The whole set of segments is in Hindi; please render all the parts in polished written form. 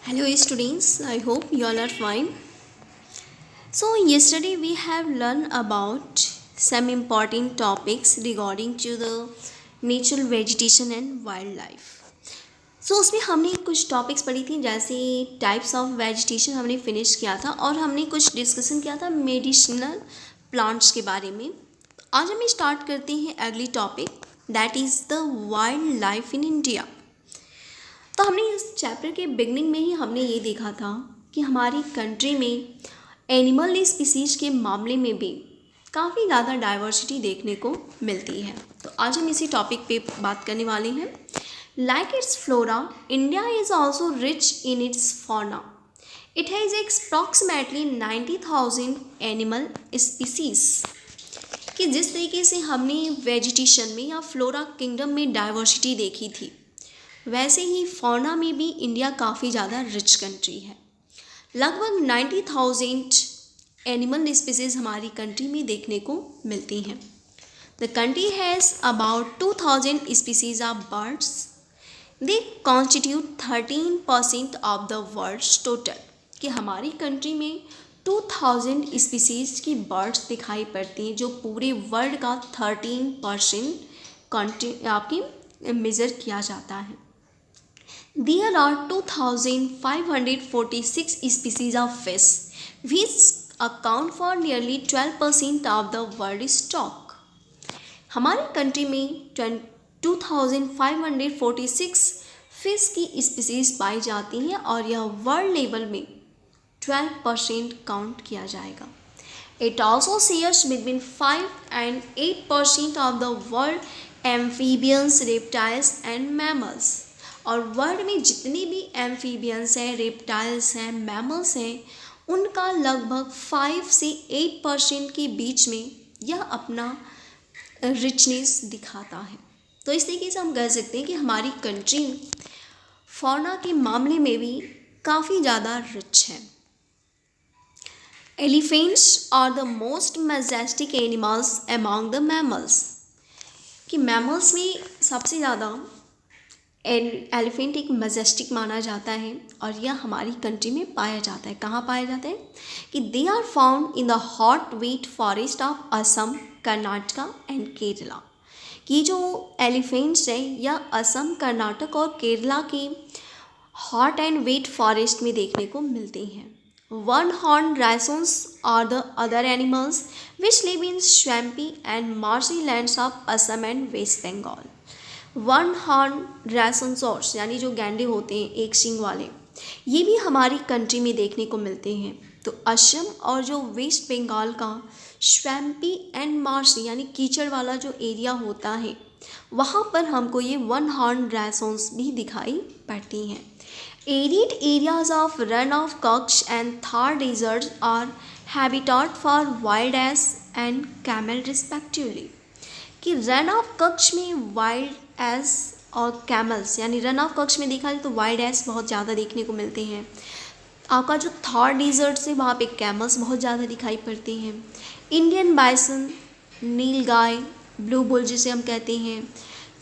Hello students, I hope you all are fine. So yesterday we have learned about some important topics regarding to the natural vegetation and wildlife. So उसमें हमने कुछ टॉपिक्स पढ़ी थी जैसे टाइप्स ऑफ वेजिटेशन हमने फिनिश किया था और हमने कुछ डिस्कशन किया था मेडिसिनल प्लांट्स के बारे में। आज हम स्टार्ट करते हैं अगली topic that is the wild life in India. तो हमने इस चैप्टर के बिगनिंग में ही हमने ये देखा था कि हमारी कंट्री में एनिमल स्पीसीज के मामले में भी काफ़ी ज़्यादा डाइवर्सिटी देखने को मिलती है। तो आज हम इसी टॉपिक पे बात करने वाले हैं। Like its flora, India is also rich in its fauna. It has approximately 90,000 animal species. कि जिस तरीके से हमने वेजिटेशन में या फ्लोरा किंगडम में डाइवर्सिटी देखी थी, वैसे ही फौना में भी इंडिया काफ़ी ज़्यादा रिच कंट्री है। लगभग 90,000 एनिमल स्पीसीज हमारी कंट्री में देखने को मिलती हैं। The country has about 2,000 species of birds. They constitute 13% of the world's total. कि हमारी कंट्री में 2,000 स्पीसीज की बर्ड्स दिखाई पड़ती हैं जो पूरे वर्ल्ड का 13% आपकी मेज़र किया जाता है। There are 2,546 species of fish, which account for nearly 12% of the world stock. हमारी कंट्री में 2,546 फिश की स्पीसीज पाई जाती हैं और यह वर्ल्ड लेवल में 12% काउंट किया जाएगा। It also shares between 5 and 8% of the world amphibians, reptiles and mammals. और वर्ल्ड में जितने भी एम्फीबियंस हैं, रेप्टाइल्स हैं, मैमल्स हैं, उनका लगभग 5 से 8% के बीच में यह अपना रिचनेस दिखाता है। तो इस तरीके से हम कह सकते हैं कि हमारी कंट्री फौना के मामले में भी काफ़ी ज़्यादा रिच है। Elephants are the most majestic animals among the mammals. कि मैमल्स में सबसे ज़्यादा एलिफेंट एक मजेस्टिक माना जाता है और यह हमारी कंट्री में पाया जाता है। कहाँ पाया जाता है? कि they are found in the hot wet forest of Assam, Karnataka and Kerala. कि जो एलिफेंट्स हैं यह असम, कर्नाटक और केरला के हॉट एंड वेट फॉरेस्ट में देखने को मिलते हैं। One horn rhinos are the other animals which live in swampy and marshy lands of Assam and West Bengal. One horn rhinoceros यानी जो गैंडे होते हैं एक सींग वाले, ये भी हमारी कंट्री में देखने को मिलते हैं। तो असम और जो वेस्ट बंगाल का स्वैम्पी एंड मार्श यानी कीचड़ वाला जो एरिया होता है, वहाँ पर हमको ये वन हॉर्न रैसोन्स भी दिखाई पड़ती हैं। Arid areas of Rann of Kutch and Thar deserts are habitat for wild ass and camel respectively. कि रन ऑफ कच्छ में वाइल्ड एस और कैमल्स यानी रन ऑफ कच्छ में देखा जाए तो वाइल्ड एस बहुत ज़्यादा देखने को मिलते हैं। आपका जो थार डेजर्ट से वहाँ पे कैमल्स बहुत ज़्यादा दिखाई पड़ते हैं। इंडियन बाइसन, नील गाय, ब्लू बुल जिसे हम कहते हैं,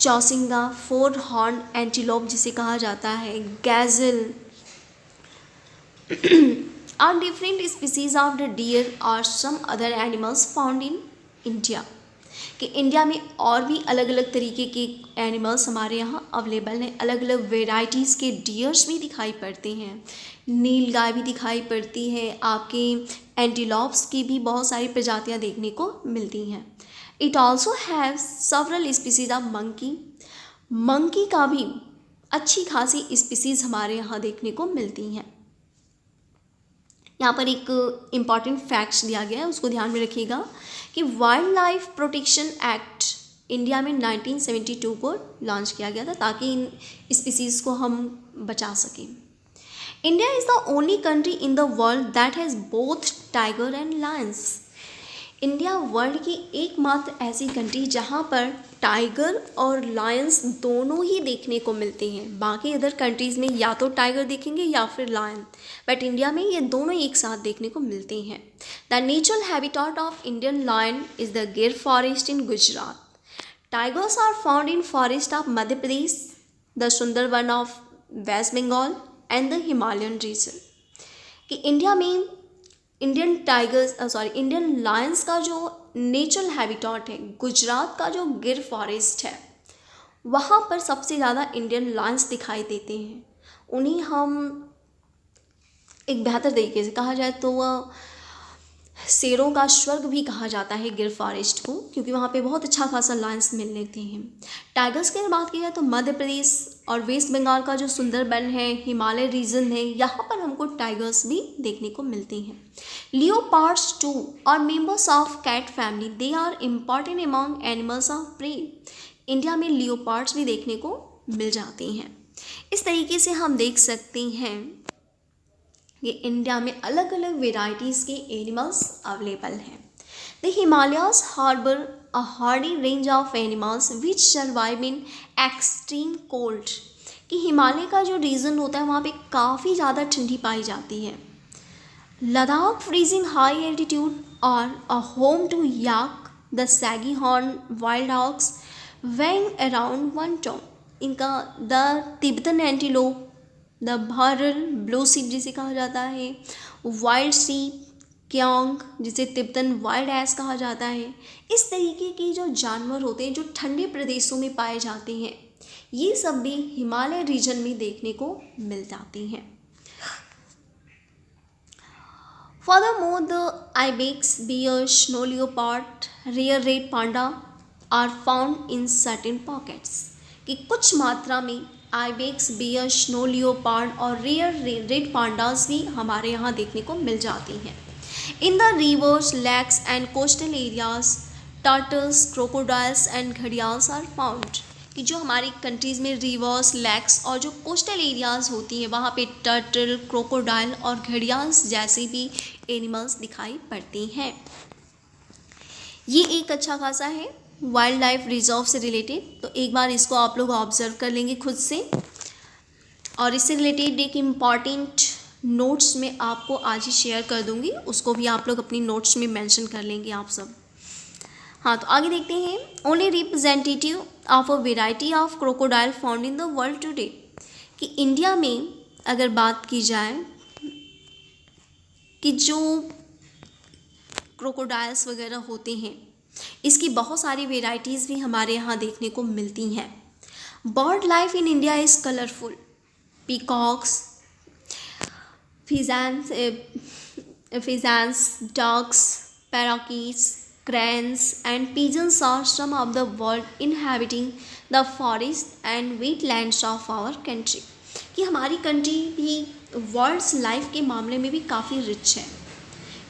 चौसिंगा, फोर हॉर्न एंटीलोप जिसे कहा जाता है, gazelle are different species of the deer और some other animals found in India. कि इंडिया में और भी अलग अलग तरीके के एनिमल्स हमारे यहाँ अवेलेबल हैं। अलग अलग वेराइटीज़ के डियर्स भी दिखाई पड़ते हैं, नील गाय भी दिखाई पड़ती है, आपके एंटीलॉप्स की भी बहुत सारी प्रजातियाँ देखने को मिलती हैं। It also have several species of monkey. Monkey का भी अच्छी खासी स्पीसीज हमारे यहाँ देखने को मिलती हैं। यहाँ पर एक इम्पॉर्टेंट फैक्ट्स दिया गया है, उसको ध्यान में रखिएगा कि wild life protection act India में 1972 को लॉन्च किया गया था ताकि इन स्पीसीज़ को हम बचा सकें। India is the only country in the world that has both tiger and Lions. India world की एकमात्र ऐसी कंट्री जहाँ पर टाइगर और लायंस दोनों ही देखने को मिलते हैं। बाकी अदर कंट्रीज़ में या तो टाइगर देखेंगे या फिर लायन, बट इंडिया में ये दोनों एक साथ देखने को मिलते हैं। The natural habitat of Indian lion is the Gir forest in Gujarat. Tigers are found in forest of Madhya Pradesh, the Sundarban of West Bengal and the Himalayan region. कि इंडिया में इंडियन लायंस का जो नेचुरल हैबिटेट है, गुजरात का जो गिर फॉरेस्ट है, वहाँ पर सबसे ज़्यादा इंडियन लायंस दिखाई देते हैं। उन्हें हम एक बेहतर तरीके से कहा जाए तो वह शेरों का स्वर्ग भी कहा जाता है गिर फॉरेस्ट को, क्योंकि वहाँ पे बहुत अच्छा खासा लायंस मिल लेते हैं। टाइगर्स की अगर बात की जाए तो मध्य प्रदेश और वेस्ट बंगाल का जो सुंदरबन है, हिमालय रीजन है, यहाँ पर हमको टाइगर्स भी देखने को मिलते हैं। Leopards too are members of cat family, they are important among animals of prey. India में लियोपार्ड्स भी देखने को मिल जाते हैं। इस तरीके से हम देख सकते हैं ये इंडिया में अलग अलग वेराइटीज़ के एनिमल्स अवेलेबल हैं। The Himalayas harbour a hardy range of animals which survive in extreme cold. कि हिमालय का जो रीजन होता है वहाँ पे काफ़ी ज़्यादा ठंडी पाई जाती है। लद्दाख फ्रीजिंग हाई एल्टीट्यूड और a home to yak the shaggy horn wild hogs weighing around 1 ton. इनका the Tibetan antelope, the bharal blue sheep जिसे कहा जाता है, वाइल्ड सीप, क्योंग जिसे तिब्बतन वाइल्ड एस कहा जाता है, इस तरीके के जो जानवर होते हैं जो ठंडे प्रदेशों में पाए जाते हैं, ये सब भी हिमालय रीजन में देखने को मिल जाती हैं। Furthermore, the ibex, bear, snow leopard, rare red panda are found in certain pockets। कि कुछ मात्रा में आइबेक्स, बियर, स्नो लियोपार्ड और रेयर रेड पांडास भी हमारे यहाँ देखने को मिल जाती हैं। In the rivers, lakes and coastal areas turtles, crocodiles and gharials are found. कि जो हमारी कंट्रीज़ में रिवर्स, लेक्स और जो कोस्टल एरियाज़ होती हैं वहाँ पे टर्टल, क्रोकोडाइल और घड़ियाल्स जैसे भी एनिमल्स दिखाई पड़ती हैं। ये एक अच्छा खासा है वाइल्ड लाइफ रिजर्व से रिलेटेड, तो एक बार इसको आप लोग ऑब्जर्व कर लेंगे खुद से। और इससे रिलेटेड एक इम्पॉर्टेंट नोट्स में आपको आज ही शेयर कर दूंगी, उसको भी आप लोग अपनी नोट्स में मेंशन कर लेंगे आप सब। हाँ, तो आगे देखते हैं। Only representative of a variety of crocodile found in the world today. कि इंडिया में अगर बात की जाए कि जो क्रोकोडाइल्स वगैरह होते हैं, इसकी बहुत सारी वेराइटीज़ भी हमारे यहाँ देखने को मिलती हैं। Bird life in India is colourful. Peacocks, pheasants, ducks, parakeets, cranes and pigeons are some of the bird inhabiting the forest and wetlands of our country। कि हमारी कंट्री भी बर्ड्स लाइफ के मामले में भी काफ़ी रिच है।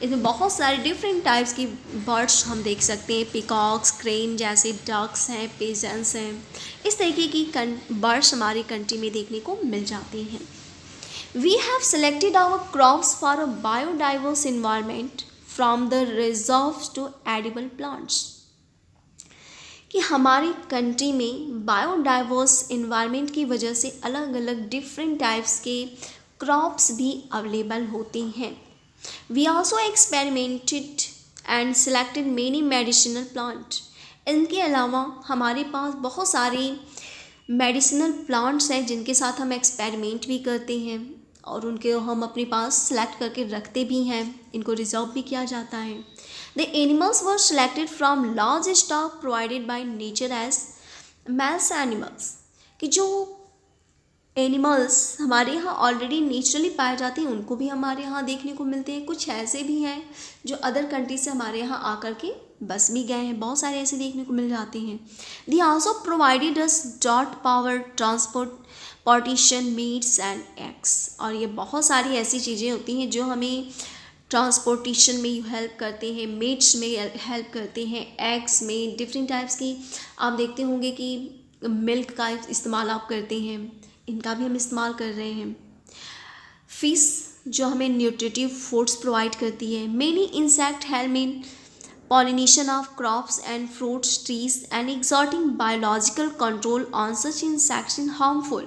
इसमें बहुत सारे डिफरेंट टाइप्स की बर्ड्स हम देख सकते हैं। पिकॉक्स, क्रेन जैसे डक्स हैं, पिजन्स हैं, इस तरीके की बर्ड्स हमारी कंट्री में देखने को मिल जाते हैं। We have selected our crops for a biodiverse environment from the reserves to edible plants. कि हमारी कंट्री में बायोडाइवर्स इन्वायरमेंट की वजह से अलग अलग डिफरेंट टाइप्स के क्रॉप्स भी अवेलेबल होते हैं। We also experimented and selected many medicinal plant. इनके अलावा हमारे पास बहुत सारे मेडिसिनल प्लांट्स हैं जिनके साथ हम एक्सपेरिमेंट भी करते हैं और उनके हम अपने पास सेलेक्ट करके रखते भी हैं, इनको रिजर्व भी किया जाता है। The animals were selected from large stock provided by nature as males animals. कि जो एनिमल्स हमारे यहाँ ऑलरेडी नेचुरली पाए जाते हैं उनको भी हमारे यहाँ देखने को मिलते हैं। कुछ ऐसे भी हैं जो अदर कंट्री से हमारे यहाँ आकर के बस भी गए हैं, बहुत सारे ऐसे देखने को मिल जाते हैं। They also provided us dot power transportation meets and eggs. और ये बहुत सारी ऐसी चीज़ें होती हैं जो हमें ट्रांसपोर्टेशन में हेल्प करते हैं, मीट्स में हेल्प करते हैं, एग्स में डिफरेंट टाइप्स की आप देखते होंगे कि मिल्क का इस्तेमाल आप करते हैं, इनका भी हम इस्तेमाल कर रहे हैं। फिश जो हमें न्यूट्रिटिव फूड्स प्रोवाइड करती है। Many insect help in pollination of crops and fruits trees and exerting biological control on such insects in harmful।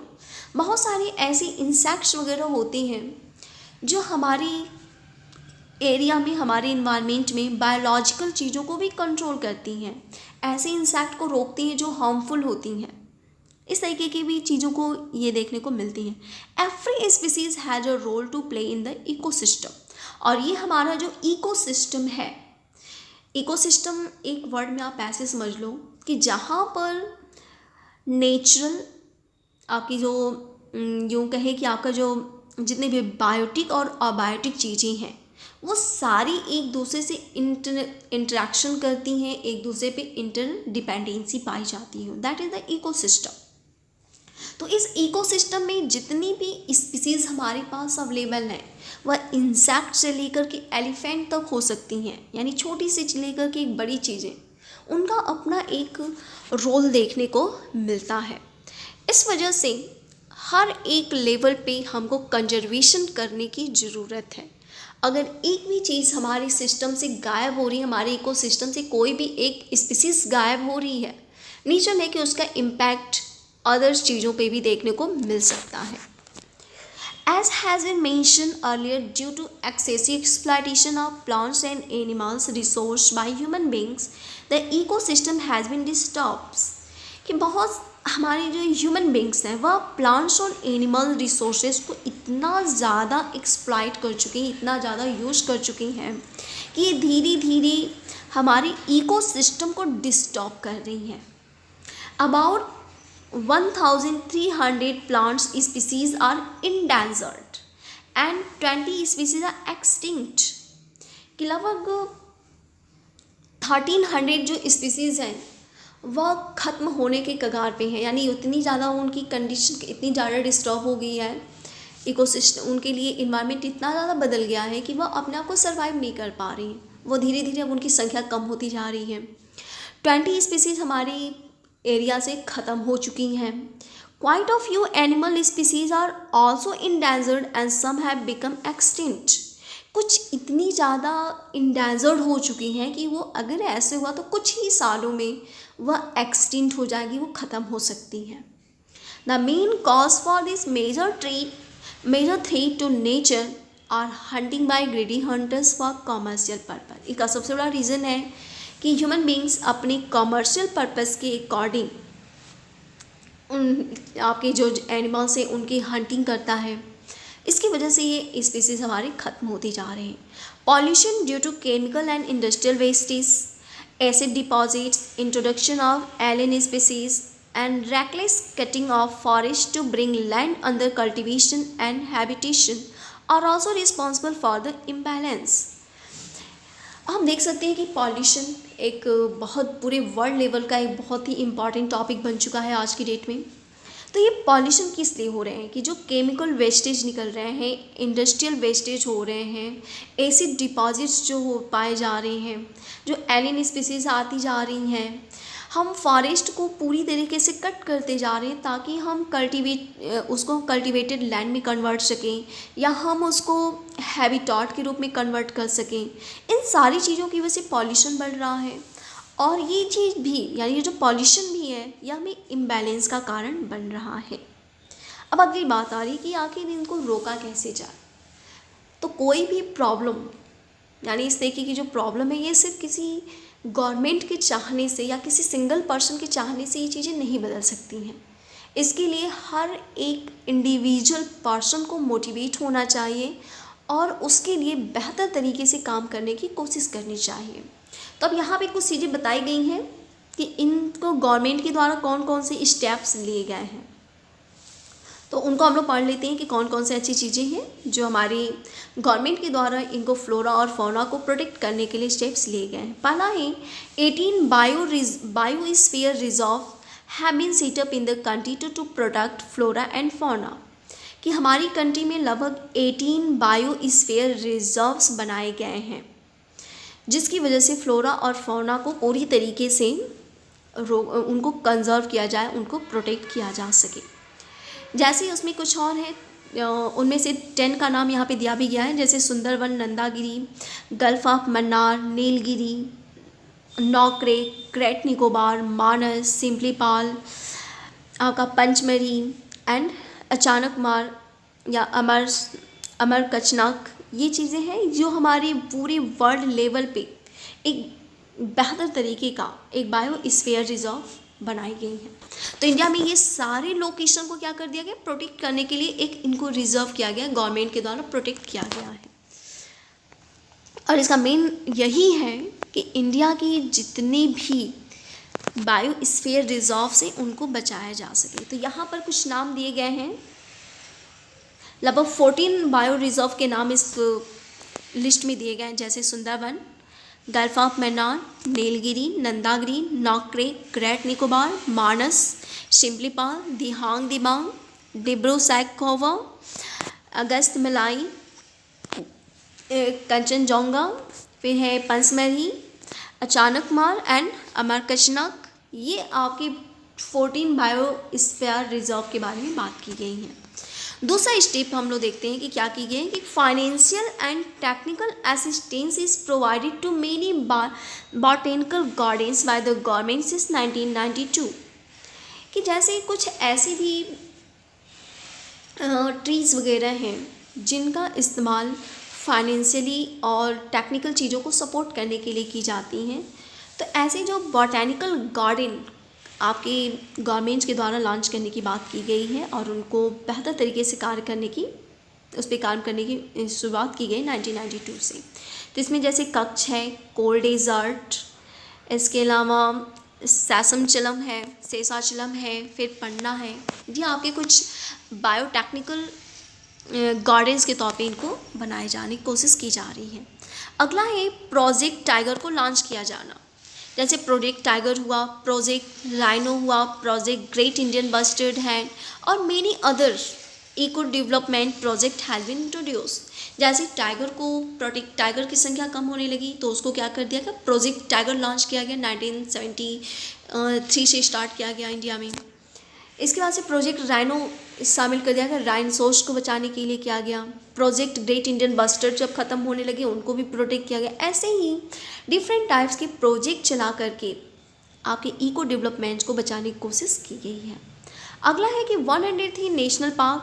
बहुत सारे ऐसे इंसेक्ट्स वगैरह होते हैं जो हमारी एरिया में, हमारे इन्वायरमेंट में बायोलॉजिकल चीज़ों को भी कंट्रोल करती हैं, ऐसे इंसेक्ट को रोकती हैं जो हार्मफुल होती हैं। इस तरीके की भी चीज़ों को ये देखने को मिलती हैं। Every species has a role to play in the ecosystem. और ये हमारा जो इकोसिस्टम है, इकोसिस्टम एक वर्ड में आप ऐसे समझ लो कि जहाँ पर नेचुरल आपकी जो यूँ कहें कि आपका जो जितने भी बायोटिक और अबायोटिक चीज़ें हैं वो सारी एक दूसरे से इंटरेक्शन करती हैं, एक दूसरे पे इंटरडिपेंडेंसी पाई जाती है। That is the ecosystem. तो इस इकोसिस्टम में जितनी भी स्पीसीज़ हमारे पास अवेलेबल हैं वह इंसेक्ट से लेकर के एलिफेंट तक हो सकती हैं, यानी छोटी से लेकर के एक बड़ी चीज़ें, उनका अपना एक रोल देखने को मिलता है। इस वजह से हर एक लेवल पे हमको कंजर्वेशन करने की ज़रूरत है। अगर एक भी चीज़ हमारे सिस्टम से गायब हो रही है, हमारे इकोसिस्टम से कोई भी एक स्पीसीज़ गायब हो रही है, नेचर है कि उसका इम्पैक्ट अदर्स चीज़ों पे भी देखने को मिल सकता है। As has been mentioned earlier, due to excessive exploitation of plants and animals resources by human beings, the ecosystem has been disturbed. कि बहुत हमारे जो ह्यूमन बींग्स हैं वह प्लांट्स और एनिमल रिसोर्सेज को इतना ज़्यादा एक्सप्लॉइट कर चुके हैं, इतना ज़्यादा यूज़ कर चुके हैं कि ये धीरे धीरे हमारे इकोसिस्टम को डिस्टर्ब कर रही हैं। About 1,300 plant species are endangered and 20 species are extinct। कि लगभग 1300 जो स्पीसीज़ हैं वह ख़त्म होने के कगार पे हैं, यानी उतनी ज़्यादा उनकी कंडीशन इतनी ज़्यादा डिस्टर्ब हो गई है, इकोसिस्टम उनके लिए इन्वायरमेंट इतना ज़्यादा बदल गया है कि वह अपने आप को सर्वाइव नहीं कर पा रही। वो धीरे धीरे अब उनकी संख्या कम होती जा रही है। 20 स्पीसीज़ हमारी एरिया से ख़त्म हो चुकी हैं। Quite of few animal species are also endangered and some have become extinct. कुछ इतनी ज़्यादा इंडेंजर्ड हो चुकी हैं कि वो अगर ऐसे हुआ तो कुछ ही सालों में वह एक्सटिंक्ट हो जाएगी, वो ख़त्म हो सकती हैं। The main cause for this major threat to nature are hunting by greedy hunters for commercial purpose. इसका सबसे बड़ा रीज़न है कि ह्यूमन बींग्स अपने कॉमर्शियल पर्पस के अकॉर्डिंग उन आपके जो एनिमल्स हैं उनकी हंटिंग करता है। इसकी वजह से ये स्पीसीज़ हमारे ख़त्म होती जा रहे हैं। Pollution due to chemical and industrial wastage, acid deposits, introduction of alien species and reckless cutting of forest to bring land under cultivation and habitation are also responsible for the imbalance. हम देख सकते हैं कि पॉल्यूशन एक बहुत पूरे वर्ल्ड लेवल का एक बहुत ही इम्पॉर्टेंट टॉपिक बन चुका है आज की डेट में। तो ये पॉल्यूशन किस लिए हो रहे हैं कि जो केमिकल वेस्टेज निकल रहे हैं, इंडस्ट्रियल वेस्टेज हो रहे हैं, एसिड डिपॉजिट्स जो हो पाए जा रहे हैं, जो एलियन स्पीसीज आती जा रही हैं, हम फॉरेस्ट को पूरी तरीके से कट करते जा रहे हैं ताकि हम उसको कल्टिवेटेड लैंड में कन्वर्ट सकें या हम उसको हैबिटेट के रूप में कन्वर्ट कर सकें। इन सारी चीज़ों की वजह से पॉल्यूशन बढ़ रहा है और ये चीज़ भी, यानी ये जो पॉल्यूशन भी है, यह हमें इम्बैलेंस का कारण बन रहा है। अब अगली बात आ रही है कि आखिर इनको रोका कैसे जाए। तो कोई भी प्रॉब्लम, यानी इस तरीके की जो प्रॉब्लम है, ये सिर्फ किसी गवर्नमेंट के चाहने से या किसी सिंगल पर्सन के चाहने से ये चीज़ें नहीं बदल सकती हैं। इसके लिए हर एक इंडिविजुअल पर्सन को मोटिवेट होना चाहिए और उसके लिए बेहतर तरीके से काम करने की कोशिश करनी चाहिए। तो अब यहाँ पे कुछ चीज़ें बताई गई हैं कि इनको गवर्नमेंट के द्वारा कौन कौन से स्टेप्स लिए गए हैं, तो उनको हम लोग पढ़ लेते हैं कि कौन कौन से अच्छी चीज़ें हैं जो हमारी गवर्नमेंट के द्वारा इनको फ्लोरा और फौना को प्रोटेक्ट करने के लिए स्टेप्स लिए गए हैं। पहला है 18 biosphere reserve have been set up in the country to protect flora and fauna. कि हमारी कंट्री में लगभग 18 बायोस्फीयर रिजर्व्स बनाए गए हैं जिसकी वजह से फ्लोरा और फौना को पूरी तरीके से उनको कंजर्व किया जाए, उनको प्रोटेक्ट किया जा सके। जैसे उसमें कुछ और है, उनमें से 10 का नाम यहाँ पे दिया भी गया है, जैसे Sundarban, Nandagiri, Gulf of Mannar, Nilgiri, Nokrek, Great Nicobar, Manas, Simlipal, आपका पंचमरी एंड अचानकमार या अमरकचनाक। ये चीज़ें हैं जो हमारे पूरे वर्ल्ड लेवल पे एक बेहतर तरीके का एक बायोस्फीयर रिजर्व बनाई गई हैं। तो इंडिया में ये सारे लोकेशन को क्या कर दिया गया, प्रोटेक्ट करने के लिए एक इनको रिजर्व किया गया, गवर्नमेंट के द्वारा प्रोटेक्ट किया गया है। और इसका मेन यही है कि इंडिया की जितनी भी बायोस्फीयर रिजर्व से उनको बचाया जा सके। तो यहाँ पर कुछ नाम दिए गए हैं, लगभग 14 बायो रिजर्व के नाम इस लिस्ट में दिए गए हैं, जैसे Sundarban, Gulf of Mannar, Nilgiri, Nandagiri, Nokrek, Great Nicobar, Manas, Simlipal, Dihang Dibang, Dibru Saikhowa, Agasthya Malai, Kanchenjunga, फिर है पंचमढ़ी, अचानकमार एंड अमरकंचक। ये आपके 14 बायोस्फीयर रिजर्व के बारे में बात की गई है। दूसरा स्टेप हम लोग देखते हैं कि क्या की गई है कि financial and technical assistance is provided to many botanical gardens by the government since 1992। कि जैसे कुछ ऐसे भी ट्रीज़ वगैरह हैं जिनका इस्तेमाल फाइनेंशियली और टेक्निकल चीज़ों को सपोर्ट करने के लिए की जाती हैं। तो ऐसे जो बॉटेनिकल गार्डन आपके गवर्नमेंट के द्वारा लॉन्च करने की बात की गई है और उनको बेहतर तरीके से कार्य करने की, उस पर काम करने की शुरुआत की गई 1992 से। तो इसमें जैसे कच्छ है, कोल्ड डेजर्ट, इसके अलावा सैसमचलम है, शेषाचलम है, फिर पन्ना है। ये आपके कुछ बायोटेक्निकल गार्डन्स के तौर पे इनको बनाए जाने की कोशिश की जा रही है। अगला है प्रोजेक्ट टाइगर को लॉन्च किया जाना। जैसे प्रोजेक्ट टाइगर हुआ, प्रोजेक्ट राइनो हुआ, project great Indian bustard and और many other eco development project has been introduce. जैसे टाइगर को प्रोटेक्ट, टाइगर की संख्या कम होने लगी तो उसको क्या कर दिया गया, प्रोजेक्ट टाइगर लॉन्च किया गया, 1973 से स्टार्ट किया गया इंडिया में। इसके बाद से प्रोजेक्ट राइनो शामिल कर दिया गया, राइनोसोर्स को बचाने के लिए किया गया। प्रोजेक्ट ग्रेट इंडियन बस्टर्ड जब ख़त्म होने लगे उनको भी प्रोटेक्ट किया गया। ऐसे ही डिफरेंट टाइप्स के प्रोजेक्ट चला करके आपके इको डेवलपमेंट को बचाने की कोशिश की गई है। अगला है कि 103 national park,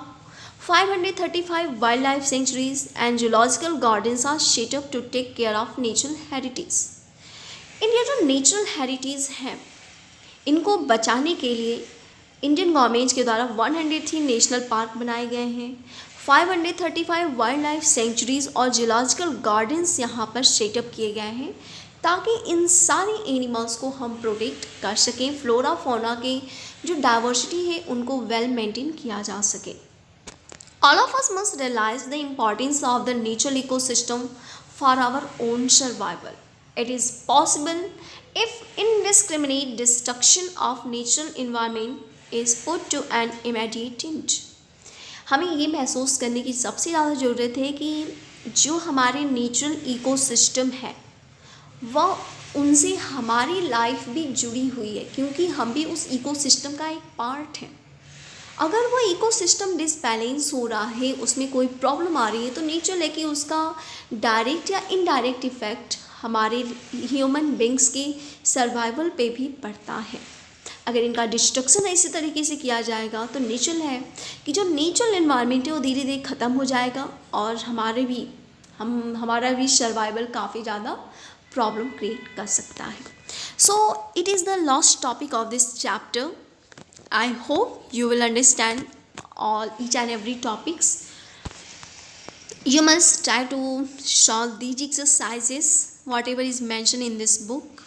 535 wild life sanctuaries and zoological gardens are set up to take care of natural heritage. India जो नेचुरल हेरिटेज हैं इनको बचाने के लिए इंडियन गवर्नमेंट के द्वारा 103 नेशनल पार्क बनाए गए हैं, 535 वाइल्ड लाइफ सेंचुरीज और जूलॉजिकल गार्डन्स यहाँ पर सेटअप किए गए हैं ताकि इन सारे एनिमल्स को हम प्रोटेक्ट कर सकें, फ्लोरा फौना के जो डाइवर्सिटी है उनको वेल मेंटेन किया जा सके। All of us must realise the importance of the natural ecosystem for our own survival. It is possible if indiscriminate destruction of natural environment is put to an immediate end। हमें ये महसूस करने की सबसे ज़्यादा ज़रूरत है कि जो हमारे नेचुरल इकोसिस्टम है वह उनसे हमारी लाइफ भी जुड़ी हुई है, क्योंकि हम भी उस इकोसिस्टम का एक पार्ट हैं। अगर वो इकोसिस्टम डिसबैलेंस हो रहा है, उसमें कोई प्रॉब्लम आ रही है, तो नेचुरल है कि उसका डायरेक्ट या इनडायरेक्ट इफ़ेक्ट हमारे ह्यूमन बींग्स के सर्वाइवल पे भी पड़ता है। अगर इनका डिस्ट्रक्शन इसी तरीके से किया जाएगा तो नेचुरल है कि जो नेचुरल एनवायरनमेंट है वो धीरे धीरे ख़त्म हो जाएगा और हमारा भी सर्वाइवल काफ़ी ज़्यादा प्रॉब्लम क्रिएट कर सकता है। So it is the last topic of this chapter. I hope you will understand each and every topics. You must try to solve these exercises whatever is mentioned in this book,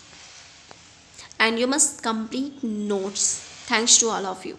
and you must complete notes. Thanks to all of you.